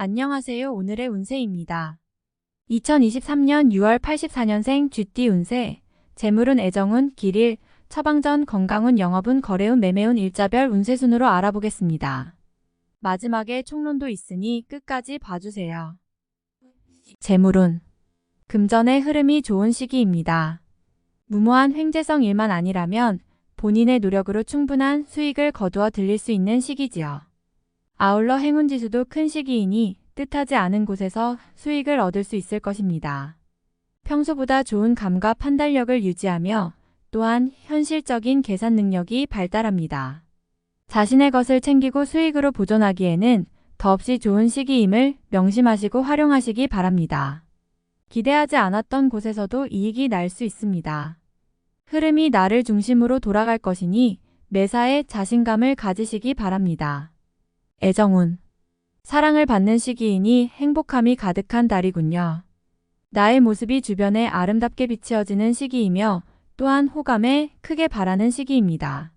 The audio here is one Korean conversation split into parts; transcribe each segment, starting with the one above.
안녕하세요. 오늘의 운세입니다. 2023년 6월 84년생 쥐띠 운세. 재물운, 애정운, 길일, 처방전, 건강운, 영업운, 거래운, 매매운 일자별 운세 순으로 알아보겠습니다. 마지막에 총론도 있으니 끝까지 봐주세요. 재물운. 금전의 흐름이 좋은 시기입니다. 무모한 횡재성 일만 아니라면 본인의 노력으로 충분한 수익을 거두어 들릴 수 있는 시기지요. 아울러 행운지수도 큰 시기이니 뜻하지 않은 곳에서 수익을 얻을 수 있을 것입니다. 평소보다 좋은 감과 판단력을 유지하며 또한 현실적인 계산 능력이 발달합니다. 자신의 것을 챙기고 수익으로 보존하기에는 더없이 좋은 시기임을 명심하시고 활용하시기 바랍니다. 기대하지 않았던 곳에서도 이익이 날 수 있습니다. 흐름이 나를 중심으로 돌아갈 것이니 매사에 자신감을 가지시기 바랍니다. 애정운. 사랑을 받는 시기이니 행복함이 가득한 달이군요. 나의 모습이 주변에 아름답게 비치어지는 시기이며 또한 호감에 크게 바라는 시기입니다.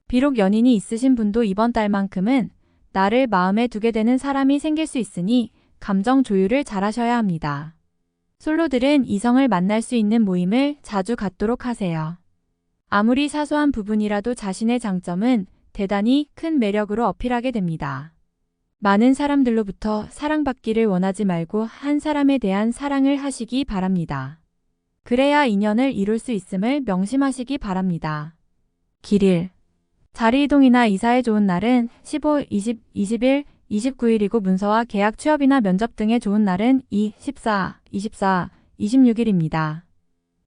비록 연인이 있으신 분도 이번 달만큼은 나를 마음에 두게 되는 사람이 생길 수 있으니 감정 조율을 잘하셔야 합니다. 솔로들은 이성을 만날 수 있는 모임을 자주 갖도록 하세요. 아무리 사소한 부분이라도 자신의 장점은 대단히 큰 매력으로 어필하게 됩니다. 많은 사람들로부터 사랑받기를 원하지 말고 한 사람에 대한 사랑을 하시기 바랍니다. 그래야 인연을 이룰 수 있음을 명심하시기 바랍니다. 길일. 자리이동이나 이사에 좋은 날은 15, 20, 21, 29일이고 문서와 계약 취업이나 면접 등에 좋은 날은 2, 14, 24, 26일입니다.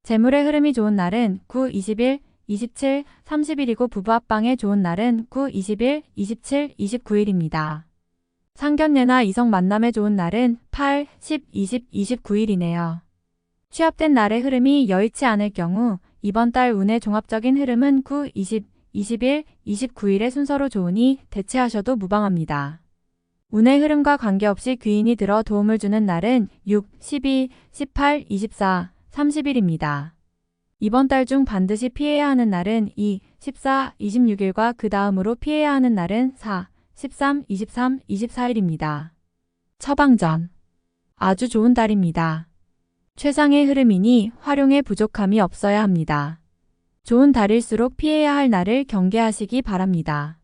재물의 흐름이 좋은 날은 9, 21, 27, 30일이고 부부 합방에 좋은 날은 9, 21, 27, 29일입니다. 상견례나 이성 만남에 좋은 날은 8, 10, 20, 29일이네요. 취업된 날의 흐름이 여의치 않을 경우 이번 달 운의 종합적인 흐름은 9, 20, 21, 29일의 순서로 좋으니 대체하셔도 무방합니다. 운의 흐름과 관계없이 귀인이 들어 도움을 주는 날은 6, 12, 18, 24, 30일입니다. 이번 달 중 반드시 피해야 하는 날은 2, 14, 26일과 그 다음으로 피해야 하는 날은 4, 13, 23, 24일입니다. 처방전. 아주 좋은 달입니다. 최상의 흐름이니 활용에 부족함이 없어야 합니다. 좋은 달일수록 피해야 할 날을 경계하시기 바랍니다.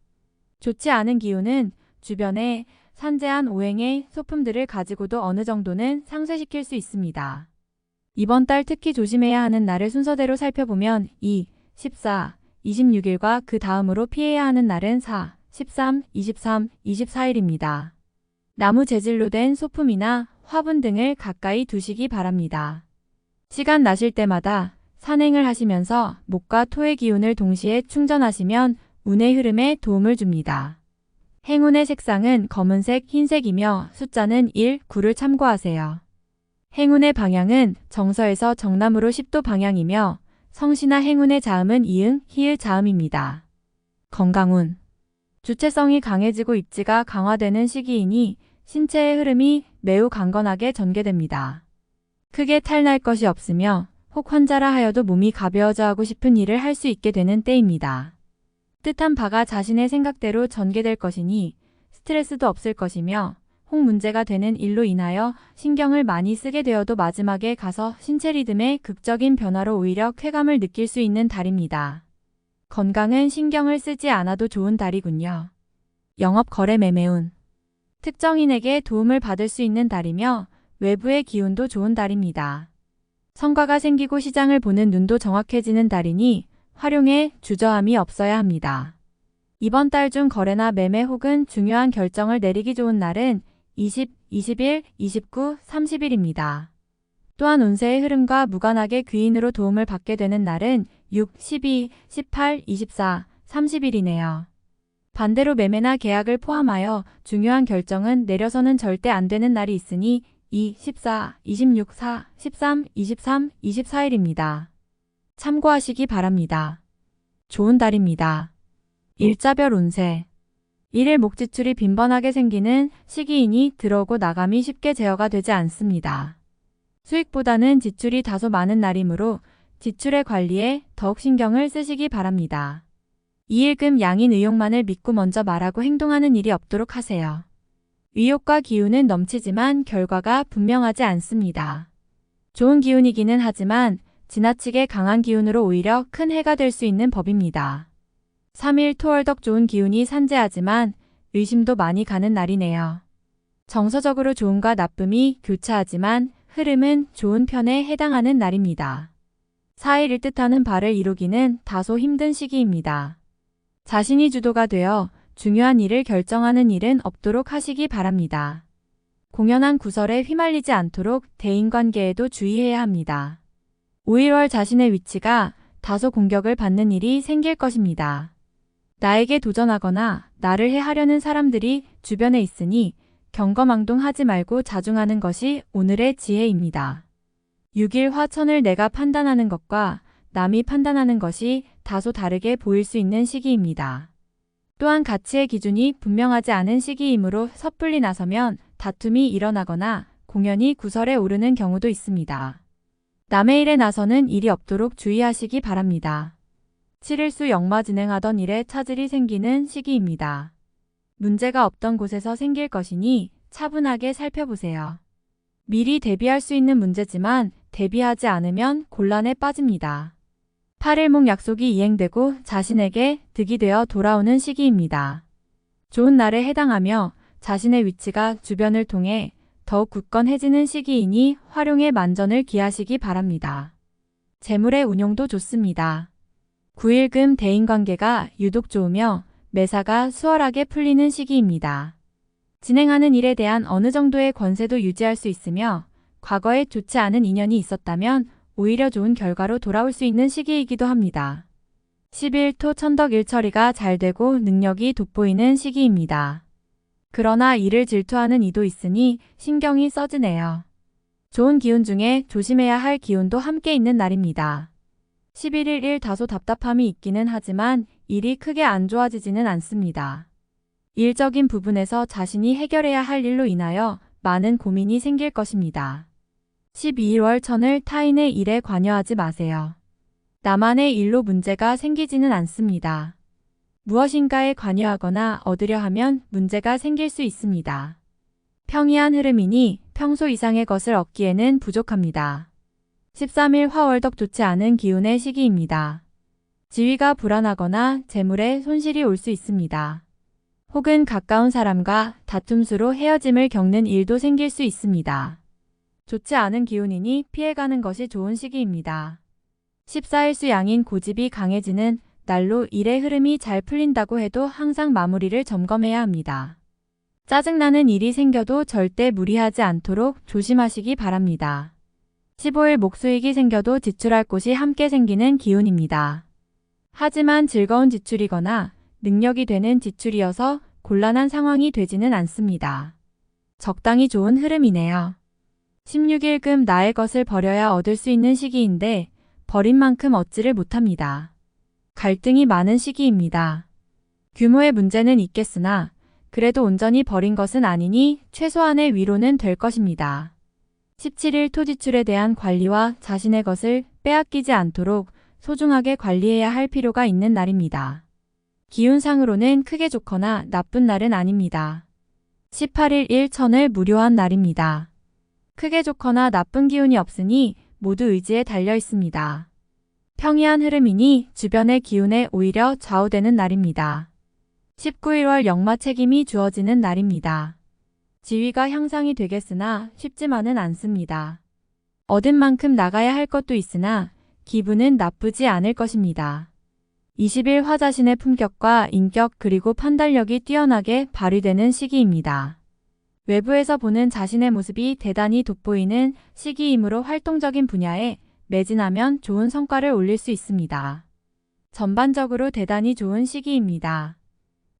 좋지 않은 기운은 주변에 산재한 오행의 소품들을 가지고도 어느 정도는 상쇄시킬 수 있습니다. 이번 달 특히 조심해야 하는 날을 순서대로 살펴보면 2, 14, 26일과 그 다음으로 피해야 하는 날은 4, 13, 23, 24일입니다. 나무 재질로 된 소품이나 화분 등을 가까이 두시기 바랍니다. 시간 나실 때마다 산행을 하시면서 목과 토의 기운을 동시에 충전하시면 운의 흐름에 도움을 줍니다. 행운의 색상은 검은색, 흰색이며 숫자는 1, 9를 참고하세요. 행운의 방향은 정서에서 정남으로 10도 방향이며 성시나 행운의 자음은 이응, 히읗 자음입니다. 건강운. 주체성이 강해지고 입지가 강화되는 시기이니 신체의 흐름이 매우 강건하게 전개됩니다. 크게 탈날 것이 없으며 혹 환자라 하여도 몸이 가벼워져 하고 싶은 일을 할 수 있게 되는 때입니다. 뜻한 바가 자신의 생각대로 전개될 것이니 스트레스도 없을 것이며 혹 문제가 되는 일로 인하여 신경을 많이 쓰게 되어도 마지막에 가서 신체 리듬의 극적인 변화로 오히려 쾌감을 느낄 수 있는 달입니다. 건강은 신경을 쓰지 않아도 좋은 달이군요. 영업, 거래, 매매운. 특정인에게 도움을 받을 수 있는 달이며 외부의 기운도 좋은 달입니다. 성과가 생기고 시장을 보는 눈도 정확해지는 달이니 활용에 주저함이 없어야 합니다. 이번 달 중 거래나 매매 혹은 중요한 결정을 내리기 좋은 날은 20, 21, 29, 30일입니다. 또한 운세의 흐름과 무관하게 귀인으로 도움을 받게 되는 날은 6, 12, 18, 24, 30일이네요. 반대로 매매나 계약을 포함하여 중요한 결정은 내려서는 절대 안 되는 날이 있으니 2, 14, 26, 4, 13, 23, 24일입니다. 참고하시기 바랍니다. 좋은 달입니다. 일자별 운세. 일일 목지출이 빈번하게 생기는 시기이니 들어오고 나감이 쉽게 제어가 되지 않습니다. 수익보다는 지출이 다소 많은 날이므로 지출의 관리에 더욱 신경을 쓰시기 바랍니다. 이일금 양인 의욕만을 믿고 먼저 말하고 행동하는 일이 없도록 하세요. 의욕과 기운은 넘치지만 결과가 분명하지 않습니다. 좋은 기운이기는 하지만 지나치게 강한 기운으로 오히려 큰 해가 될 수 있는 법입니다. 3일 토월덕 좋은 기운이 산재하지만 의심도 많이 가는 날이네요. 정서적으로 좋음과 나쁨이 교차하지만 흐름은 좋은 편에 해당하는 날입니다. 4일을 뜻하는 바를 이루기는 다소 힘든 시기입니다. 자신이 주도가 되어 중요한 일을 결정하는 일은 없도록 하시기 바랍니다. 공연한 구설에 휘말리지 않도록 대인관계에도 주의해야 합니다. 5일월 자신의 위치가 다소 공격을 받는 일이 생길 것입니다. 나에게 도전하거나 나를 해하려는 사람들이 주변에 있으니 경거망동하지 말고 자중하는 것이 오늘의 지혜입니다. 6일 화천을 내가 판단하는 것과 남이 판단하는 것이 다소 다르게 보일 수 있는 시기입니다. 또한 가치의 기준이 분명하지 않은 시기이므로 섣불리 나서면 다툼이 일어나거나 공연이 구설에 오르는 경우도 있습니다. 남의 일에 나서는 일이 없도록 주의하시기 바랍니다. 7일수 역마 진행하던 일에 차질이 생기는 시기입니다. 문제가 없던 곳에서 생길 것이니 차분하게 살펴보세요. 미리 대비할 수 있는 문제지만 대비하지 않으면 곤란에 빠집니다. 8일목 약속이 이행되고 자신에게 득이 되어 돌아오는 시기입니다. 좋은 날에 해당하며 자신의 위치가 주변을 통해 더욱 굳건해지는 시기이니 활용에 만전을 기하시기 바랍니다. 재물의 운용도 좋습니다. 9일금 대인관계가 유독 좋으며 매사가 수월하게 풀리는 시기입니다. 진행하는 일에 대한 어느 정도의 권세도 유지할 수 있으며 과거에 좋지 않은 인연이 있었다면 오히려 좋은 결과로 돌아올 수 있는 시기이기도 합니다. 11토 천덕 일처리가 잘 되고 능력이 돋보이는 시기입니다. 그러나 이를 질투하는 이도 있으니 신경이 써지네요. 좋은 기운 중에 조심해야 할 기운도 함께 있는 날입니다. 11일 일 다소 답답함이 있기는 하지만 일이 크게 안 좋아지지는 않습니다. 일적인 부분에서 자신이 해결해야 할 일로 인하여 많은 고민이 생길 것입니다. 12월 천을 타인의 일에 관여하지 마세요. 나만의 일로 문제가 생기지는 않습니다. 무엇인가에 관여하거나 얻으려 하면 문제가 생길 수 있습니다. 평이한 흐름이니 평소 이상의 것을 얻기에는 부족합니다. 13일 화월덕 좋지 않은 기운의 시기입니다. 지위가 불안하거나 재물에 손실이 올 수 있습니다. 혹은 가까운 사람과 다툼수로 헤어짐을 겪는 일도 생길 수 있습니다. 좋지 않은 기운이니 피해가는 것이 좋은 시기입니다. 14일수 양인 고집이 강해지는 날로 일의 흐름이 잘 풀린다고 해도 항상 마무리를 점검해야 합니다. 짜증나는 일이 생겨도 절대 무리하지 않도록 조심하시기 바랍니다. 15일 목수익이 생겨도 지출할 곳이 함께 생기는 기운입니다. 하지만 즐거운 지출이거나 능력이 되는 지출이어서 곤란한 상황이 되지는 않습니다. 적당히 좋은 흐름이네요. 16일금 나의 것을 버려야 얻을 수 있는 시기인데 버린 만큼 얻지를 못합니다. 갈등이 많은 시기입니다. 규모의 문제는 있겠으나 그래도 온전히 버린 것은 아니니 최소한의 위로는 될 것입니다. 17일 토지출에 대한 관리와 자신의 것을 빼앗기지 않도록 소중하게 관리해야 할 필요가 있는 날입니다. 기운상으로는 크게 좋거나 나쁜 날은 아닙니다. 18일 일천을 무료한 날입니다. 크게 좋거나 나쁜 기운이 없으니 모두 의지에 달려 있습니다. 평이한 흐름이니 주변의 기운에 오히려 좌우되는 날입니다. 19일월 역마 책임이 주어지는 날입니다. 지위가 향상이 되겠으나 쉽지만은 않습니다. 얻은 만큼 나가야 할 것도 있으나 기분은 나쁘지 않을 것입니다. 20일 화 자신의 품격과 인격 그리고 판단력이 뛰어나게 발휘되는 시기입니다. 외부에서 보는 자신의 모습이 대단히 돋보이는 시기이므로 활동적인 분야에 매진하면 좋은 성과를 올릴 수 있습니다. 전반적으로 대단히 좋은 시기입니다.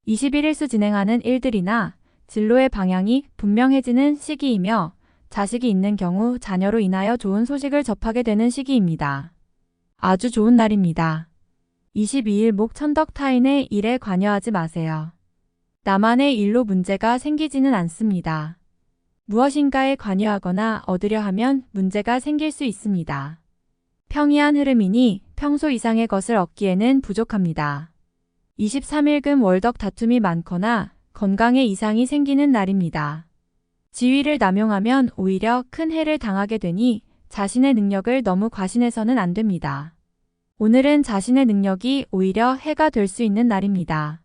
21일수 진행하는 일들이나 진로의 방향이 분명해지는 시기이며 자식이 있는 경우 자녀로 인하여 좋은 소식을 접하게 되는 시기입니다. 아주 좋은 날입니다. 22일 목 천덕 타인의 일에 관여하지 마세요. 나만의 일로 문제가 생기지는 않습니다. 무엇인가에 관여하거나 얻으려 하면 문제가 생길 수 있습니다. 평이한 흐름이니 평소 이상의 것을 얻기에는 부족합니다. 23일금 월덕 다툼이 많거나 건강에 이상이 생기는 날입니다. 지위를 남용하면 오히려 큰 해를 당하게 되니 자신의 능력을 너무 과신해서는 안 됩니다. 오늘은 자신의 능력이 오히려 해가 될 수 있는 날입니다.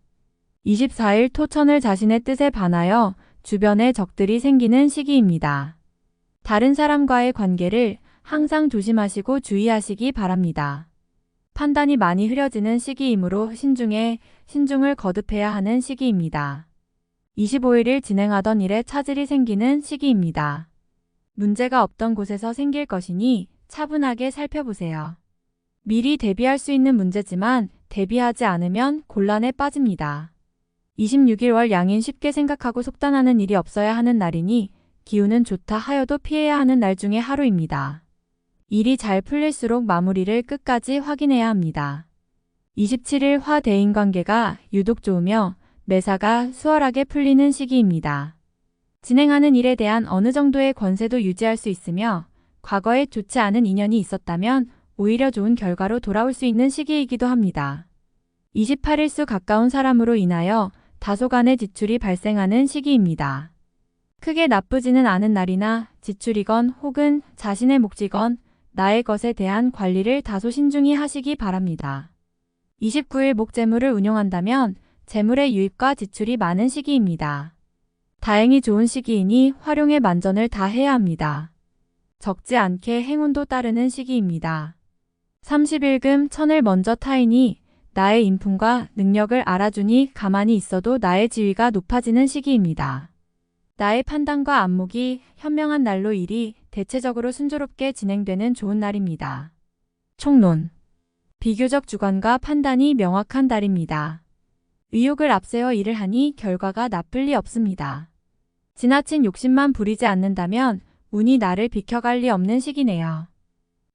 24일 토천을 자신의 뜻에 반하여 주변에 적들이 생기는 시기입니다. 다른 사람과의 관계를 항상 조심하시고 주의하시기 바랍니다. 판단이 많이 흐려지는 시기이므로 신중을 거듭해야 하는 시기입니다. 25일을 진행하던 일에 차질이 생기는 시기입니다. 문제가 없던 곳에서 생길 것이니 차분하게 살펴보세요. 미리 대비할 수 있는 문제지만 대비하지 않으면 곤란에 빠집니다. 26일 월 양인 쉽게 생각하고 속단하는 일이 없어야 하는 날이니 기운은 좋다 하여도 피해야 하는 날 중에 하루입니다. 일이 잘 풀릴수록 마무리를 끝까지 확인해야 합니다. 27일 화 대인관계가 유독 좋으며 매사가 수월하게 풀리는 시기입니다. 진행하는 일에 대한 어느 정도의 권세도 유지할 수 있으며 과거에 좋지 않은 인연이 있었다면 오히려 좋은 결과로 돌아올 수 있는 시기이기도 합니다. 28일수 가까운 사람으로 인하여 다소간의 지출이 발생하는 시기입니다. 크게 나쁘지는 않은 날이나 지출이건 혹은 자신의 몫이건 나의 것에 대한 관리를 다소 신중히 하시기 바랍니다. 29일 목재물을 운용한다면 재물의 유입과 지출이 많은 시기입니다. 다행히 좋은 시기이니 활용의 만전을 다해야 합니다. 적지 않게 행운도 따르는 시기입니다. 30일금 천을 먼저 타이니 나의 인품과 능력을 알아주니 가만히 있어도 나의 지위가 높아지는 시기입니다. 나의 판단과 안목이 현명한 날로 일이 대체적으로 순조롭게 진행되는 좋은 날입니다. 총론. 비교적 주관과 판단이 명확한 달입니다. 의욕을 앞세워 일을 하니 결과가 나쁠 리 없습니다. 지나친 욕심만 부리지 않는다면 운이 나를 비켜갈 리 없는 시기네요.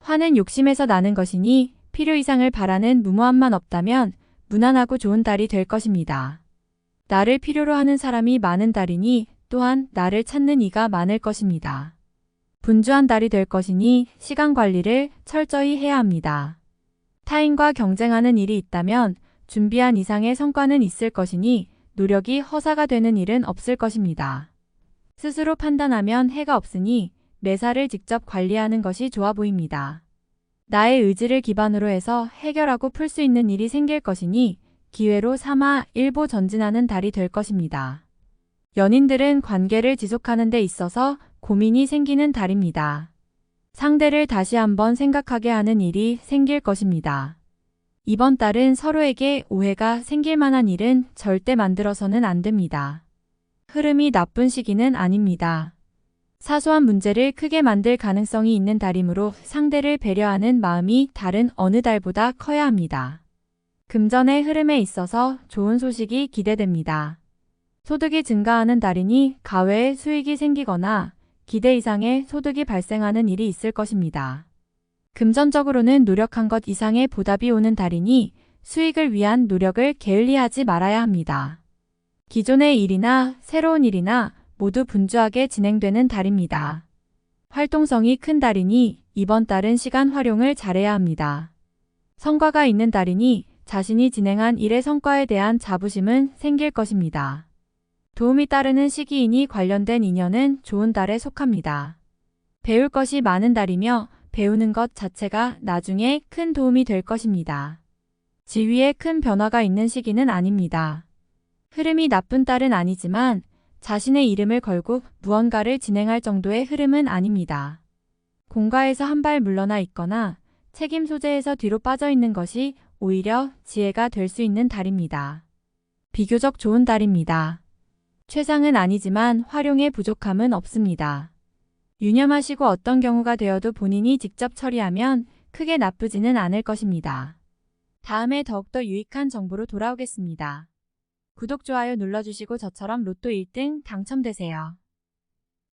화는 욕심에서 나는 것이니 필요 이상을 바라는 무모함만 없다면 무난하고 좋은 달이 될 것입니다. 나를 필요로 하는 사람이 많은 달이니 또한 나를 찾는 이가 많을 것입니다. 분주한 달이 될 것이니 시간 관리를 철저히 해야 합니다. 타인과 경쟁하는 일이 있다면 준비한 이상의 성과는 있을 것이니 노력이 허사가 되는 일은 없을 것입니다. 스스로 판단하면 해가 없으니 매사를 직접 관리하는 것이 좋아 보입니다. 나의 의지를 기반으로 해서 해결하고 풀 수 있는 일이 생길 것이니 기회로 삼아 일보 전진하는 달이 될 것입니다. 연인들은 관계를 지속하는 데 있어서 고민이 생기는 달입니다. 상대를 다시 한번 생각하게 하는 일이 생길 것입니다. 이번 달은 서로에게 오해가 생길 만한 일은 절대 만들어서는 안 됩니다. 흐름이 나쁜 시기는 아닙니다. 사소한 문제를 크게 만들 가능성이 있는 달이므로 상대를 배려하는 마음이 다른 어느 달보다 커야 합니다. 금전의 흐름에 있어서 좋은 소식이 기대됩니다. 소득이 증가하는 달이니 가외에 수익이 생기거나 기대 이상의 소득이 발생하는 일이 있을 것입니다. 금전적으로는 노력한 것 이상의 보답이 오는 달이니 수익을 위한 노력을 게을리하지 말아야 합니다. 기존의 일이나 새로운 일이나 모두 분주하게 진행되는 달입니다. 활동성이 큰 달이니 이번 달은 시간 활용을 잘해야 합니다. 성과가 있는 달이니 자신이 진행한 일의 성과에 대한 자부심은 생길 것입니다. 도움이 따르는 시기이니 관련된 인연은 좋은 달에 속합니다. 배울 것이 많은 달이며 배우는 것 자체가 나중에 큰 도움이 될 것입니다. 지위에 큰 변화가 있는 시기는 아닙니다. 흐름이 나쁜 달은 아니지만 자신의 이름을 걸고 무언가를 진행할 정도의 흐름은 아닙니다. 공가에서 한 발 물러나 있거나 책임 소재에서 뒤로 빠져 있는 것이 오히려 지혜가 될 수 있는 달입니다. 비교적 좋은 달입니다. 최상은 아니지만 활용의 부족함은 없습니다. 유념하시고 어떤 경우가 되어도 본인이 직접 처리하면 크게 나쁘지는 않을 것입니다. 다음에 더욱더 유익한 정보로 돌아오겠습니다. 구독, 좋아요 눌러주시고 저처럼 로또 1등 당첨되세요.